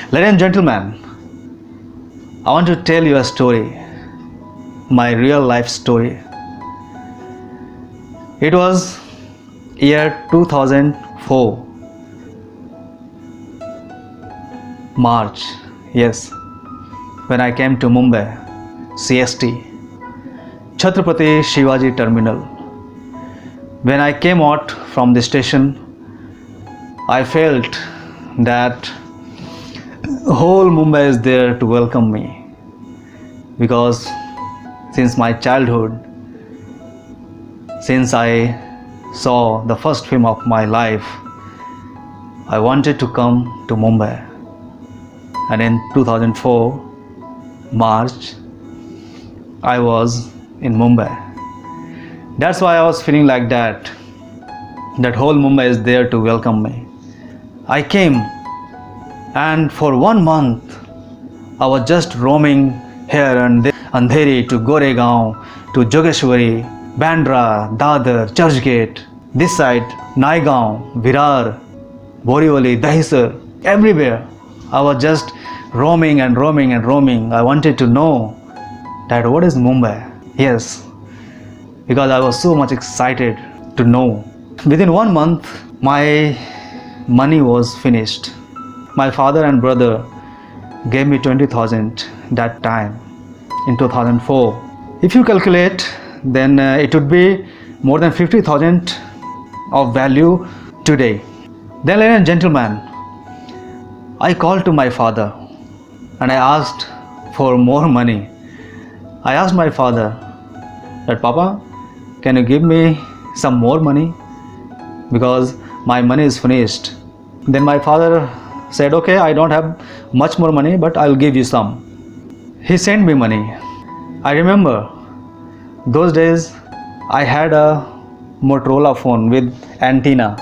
Ladies and gentlemen, I want to tell you a story, my real life story. It was year 2004, March, yes, when I came to Mumbai, CST, Chhatrapati Shivaji Terminal. When I came out from the station, I felt that whole Mumbai is there to welcome me, because since my childhood, since I saw the first film of my life, I wanted to come to Mumbai. And in 2004, March, I was in Mumbai. That's why I was feeling like that whole Mumbai is there to welcome me. I came, and for 1 month I was just roaming here and there, Andheri to Goregaon, to Jogeshwari, Bandra, Dadar, Churchgate, this side, Naigaon, Virar, Borivali, Dahisar, everywhere. I was just roaming and roaming and roaming. I wanted to know that what is Mumbai. Yes, because I was so much excited to know. Within 1 month, my money was finished. My father and brother gave me 20,000 that time in 2004. If you calculate, then it would be more than 50,000 of value today. Then, ladies and gentlemen, I called to my father and I asked for more money. I asked my father that, Papa, can you give me some more money, because my money is finished. Then my father said, okay, I don't have much more money, but I'll give you some. He sent me money. I remember those days I had a Motorola phone with antenna.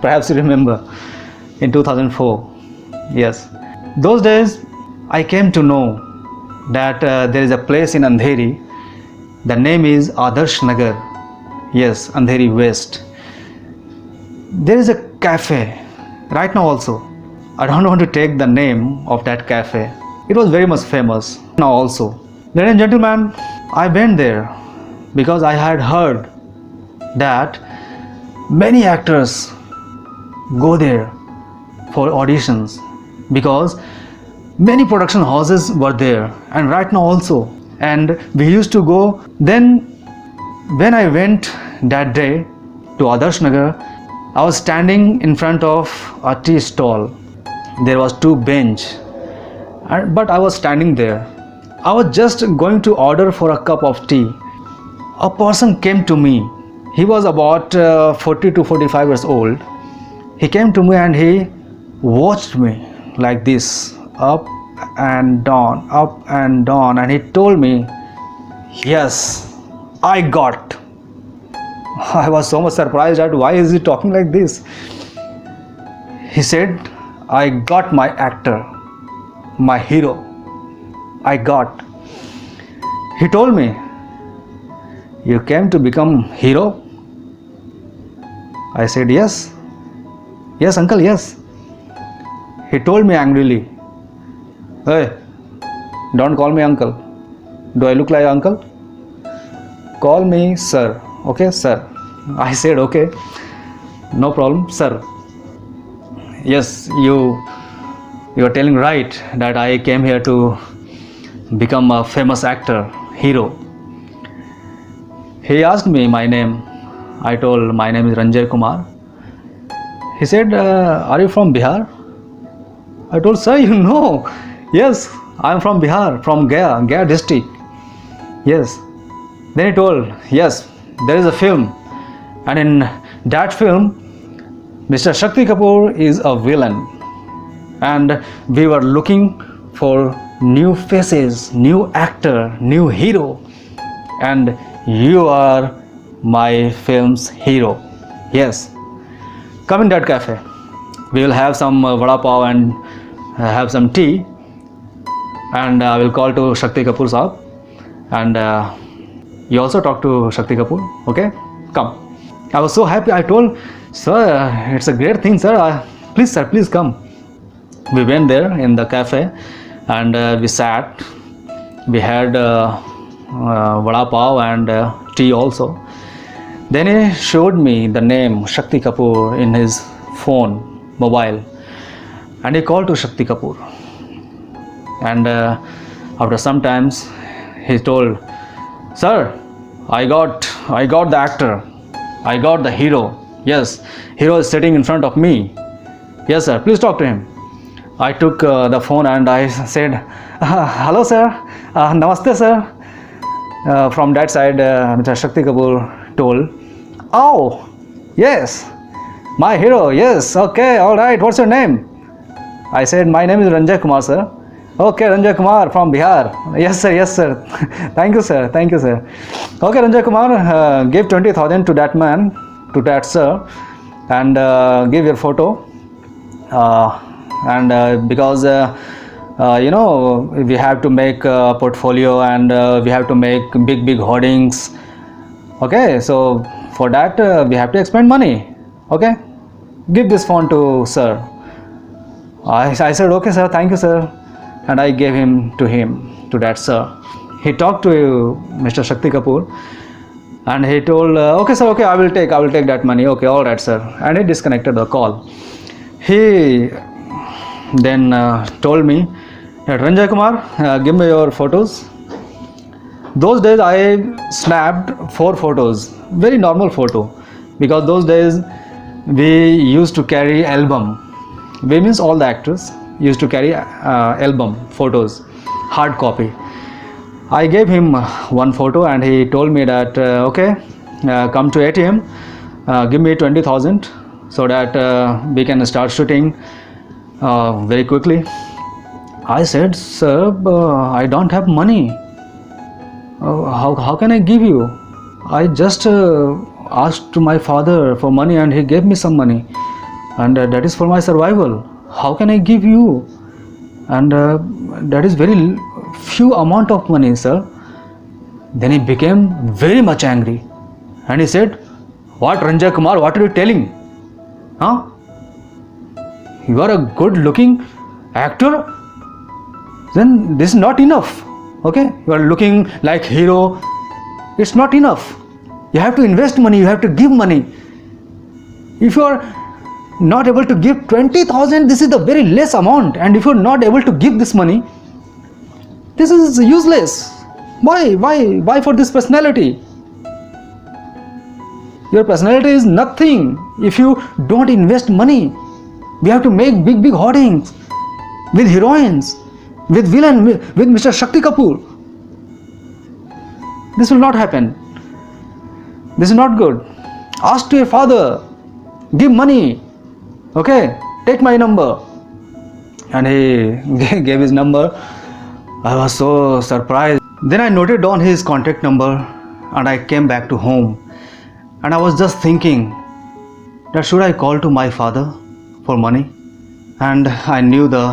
Perhaps you remember, in 2004. Yes. Those days I came to know that there is a place in Andheri. The name is Adarsh Nagar. Yes, Andheri West. There is a cafe right now also. I don't want to take the name of that cafe. It was very much famous now also. Ladies and gentlemen, I went there because I had heard that many actors go there for auditions, because many production houses were there, and right now also. And we used to go. Then when I went that day to Adarsh Nagar, I was standing in front of a tea stall. There was 2 bench, but I was standing there. I was just going to order for a cup of tea. A person came to me. He was about 40 to 45 years old. He came to me and he watched me like this, up and down, and he told me, yes, I got. I was so much surprised at why is he talking like this. He said, I got my actor, my hero. I got. He told me, you came to become hero? I said, yes. Yes, uncle, yes. He told me angrily, hey, don't call me uncle. Do I look like uncle? Call me sir. Okay, sir. I said, okay, no problem, sir. Yes, you are telling right that I came here to become a famous actor, hero. He asked me my name. I told my name is Ranjay Kumar. He said, are you from Bihar? I told, sir, you know. Yes, I am from Bihar, from Gaya district. Yes. Then he told, yes, there is a film, and in that film, Mr. Shakti Kapoor is a villain, and we were looking for new faces, new actor, new hero, and you are my film's hero. Yes, come in that cafe. We will have some vada pav and have some tea, and I will call to Shakti Kapoor Saab, and you also talk to Shakti Kapoor. Okay, come. I was so happy. I told, sir, it's a great thing, sir. Please, sir, please come. We went there in the cafe and we sat. We had vada pav and tea also. Then he showed me the name Shakti Kapoor in his phone, mobile, and he called to Shakti Kapoor. And after some times, he told, "Sir, I got the actor. I got the hero. Yes, hero is sitting in front of me. Yes, sir. Please talk to him." I took the phone and I said, "Hello, sir. Namaste, sir." From that side, Mr. Shakti Kapoor told, "Oh, yes, my hero. Yes, okay, all right. What's your name?" I said, "My name is Ranjay Kumar, sir." "Okay, Ranjay Kumar from Bihar." "Yes, sir. Yes, sir." Thank you, sir. Thank you, sir." "Okay, Ranjay Kumar, give 20,000 to that man, to that sir, and give your photo. Because we have to make a portfolio and we have to make big hoardings. Okay, so for that we have to expend money. Okay, give this phone to sir." I said, "Okay, sir. Thank you, sir." And I gave him to that sir. He talked to Mr. Shakti Kapoor and he told, "Okay, sir. Okay, I will take that money. Okay, all right, sir." And he disconnected the call. He then told me that, "Ranjay Kumar, give me your photos." Those days I snapped 4 photos, very normal photo, because those days we used to carry album. We means all the actors used to carry album photos, hard copy. I gave him one photo and he told me that, "Okay, come to ATM, give me 20,000 so that we can start shooting very quickly." I said, "Sir, I don't have money. How can I give you? I just asked to my father for money and he gave me some money, and that is for my survival. How can I give you? And that is very few amount of money, sir." Then he became very much angry and he said, "What, Ranjay Kumar, what are you telling? Huh? You are a good looking actor, then this is not enough. Okay, you are looking like hero, it's not enough. You have to invest money, you have to give money. If you are not able to give 20,000, this is the very less amount, and if you are not able to give this money, this is useless. Why for this personality? Your personality is nothing if you don't invest money. We have to make big hoardings with heroines, with villain, with Mr. Shakti Kapoor. This will not happen. This is not good. Ask to your father, give money. Okay, take my number." And he gave his number. I was so surprised. Then I noted down his contact number and I came back to home. And I was just thinking that should I call to my father for money? And I knew the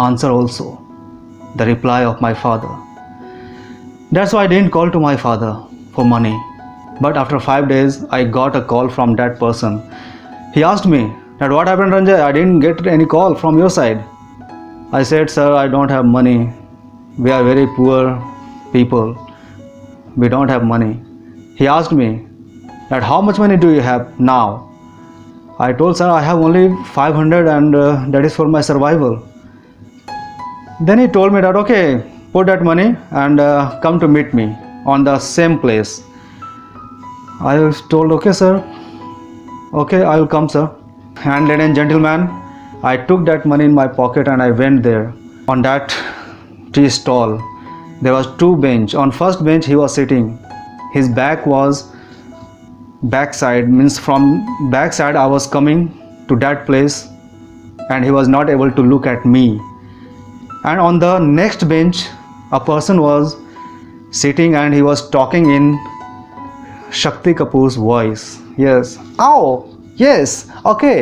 answer also, the reply of my father. That's why I didn't call to my father for money. But after 5 days, I got a call from that person. He asked me that, "What happened, Ranjay? I didn't get any call from your side." I said, "Sir, I don't have money. We are very poor people. We don't have money." He asked me that, "How much money do you have now?" I told, "Sir, I have only 500 and that is for my survival." Then he told me that, "Okay, put that money and come to meet me on the same place." I was told, "Okay, sir. Okay, I will come, sir." And ladies and gentlemen, I took that money in my pocket and I went there. On that tea stall, there was 2 bench. On first bench he was sitting. His back was backside, means from backside I was coming to that place and he was not able to look at me. And on the next bench a person was sitting and he was talking in Shakti Kapoor's voice. Yes, "Oh, yes, okay,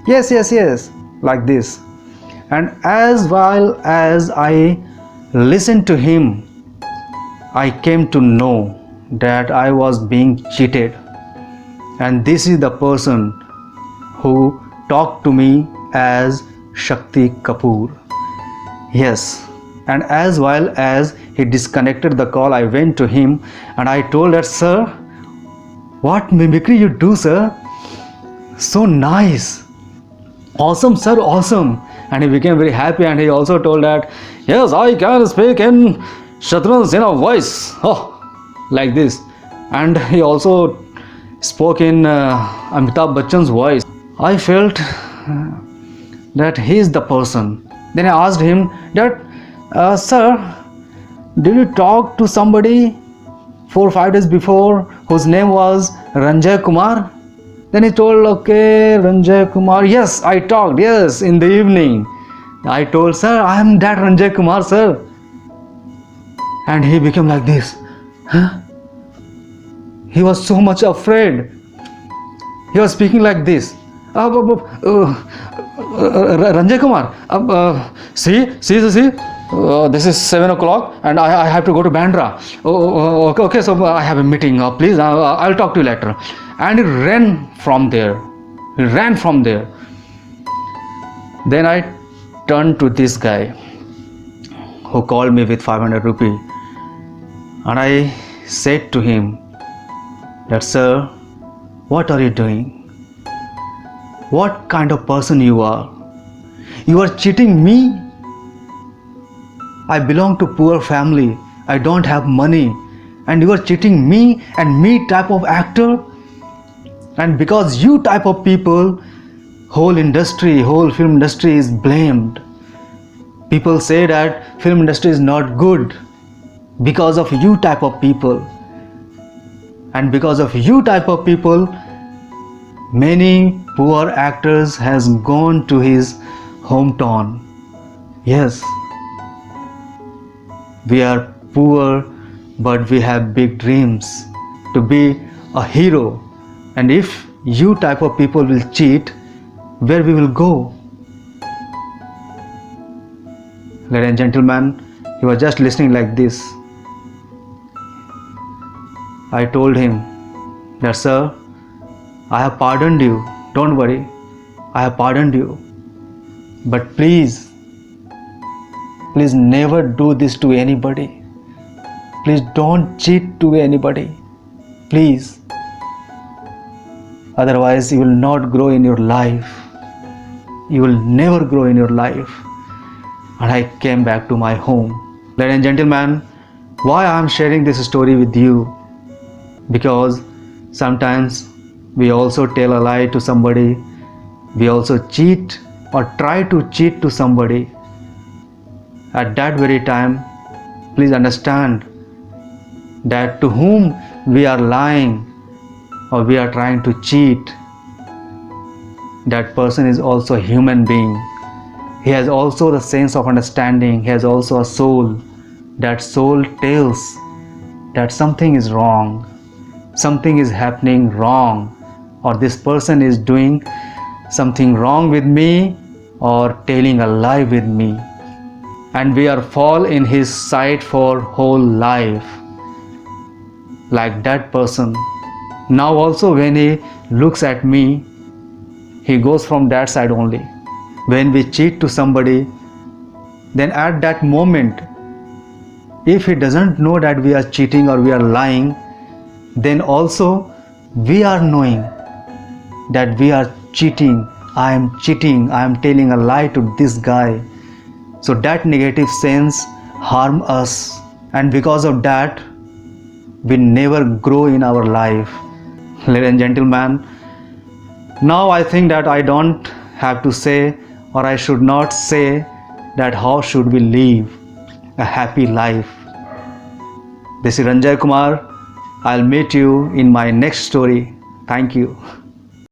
yes, like this." And as well as I listened to him, I came to know that I was being cheated. And this is the person who talked to me as Shakti Kapoor. Yes, and as well as he disconnected the call, I went to him and I told her, sir, what mimicry you do, sir? So nice. Awesome, sir, awesome. And he became very happy, and he also told that, yes, I can speak in Shatrughan Sinha voice. Oh, like this. And he also spoke in Amitabh Bachchan's voice. I felt that he is the person. Then I asked him that, sir, did you talk to somebody 4 or 5 days before whose name was Ranjay Kumar? Then he told, okay, Ranjay Kumar. Yes, I talked, yes, in the evening. I told, sir, I am that Ranjay Kumar, sir. And he became like this. Huh? He was so much afraid. He was speaking like this. Ranjay Kumar, see, this is 7 o'clock and I have to go to Bandra. Okay, so I have a meeting. Please, I'll talk to you later. And he ran from there. Then I turned to this guy who called me with 500 rupee. And I said to him that, sir, what are you doing? What kind of person you are? You are cheating me. I belong to poor family. I don't have money. And you are cheating me and me type of actor. And because you type of people, whole film industry is blamed. People say that film industry is not good because of you type of people. And because of you type of people, many poor actors has gone to his hometown. Yes, we are poor, but we have big dreams to be a hero. And if you type of people will cheat, where we will go? Ladies and gentlemen, he was just listening like this. I told him that, sir, I have pardoned you. Don't worry, I have pardoned you. But please never do this to anybody. Please don't cheat to anybody. Please. Otherwise, you will not grow in your life. You will never grow in your life. And I came back to my home. Ladies and gentlemen, why I am sharing this story with you? Because sometimes we also tell a lie to somebody. We also cheat or try to cheat to somebody. At that very time, please understand that to whom we are lying or we are trying to cheat, that person is also a human being. He has also the sense of understanding. He has also a soul. That soul tells that something is wrong, something is happening wrong, or this person is doing something wrong with me or telling a lie with me. And we are fall in his sight for whole life. Like that person. Now also when he looks at me, he goes from that side only. When we cheat to somebody, then at that moment, if he doesn't know that we are cheating or we are lying, then also we are knowing that we are cheating. I am cheating, I am telling a lie to this guy. So that negative sense harm us, and because of that we never grow in our life. Ladies and gentlemen, now I think that I don't have to say, or I should not say, that how should we live a happy life. This is Ranjay Kumar. I'll meet you in my next story. Thank you.